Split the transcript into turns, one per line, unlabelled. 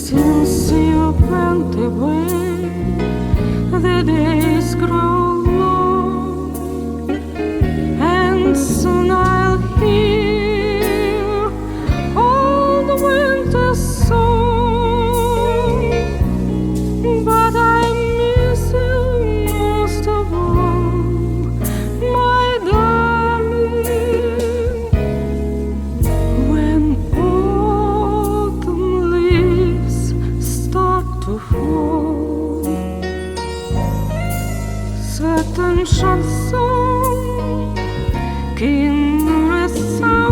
Since you went away, the days grow long, and soon I'll hear all the winter song. But I miss you most of all, my darling. When autumn leaves start to fall, certain chanson qui nous ressemble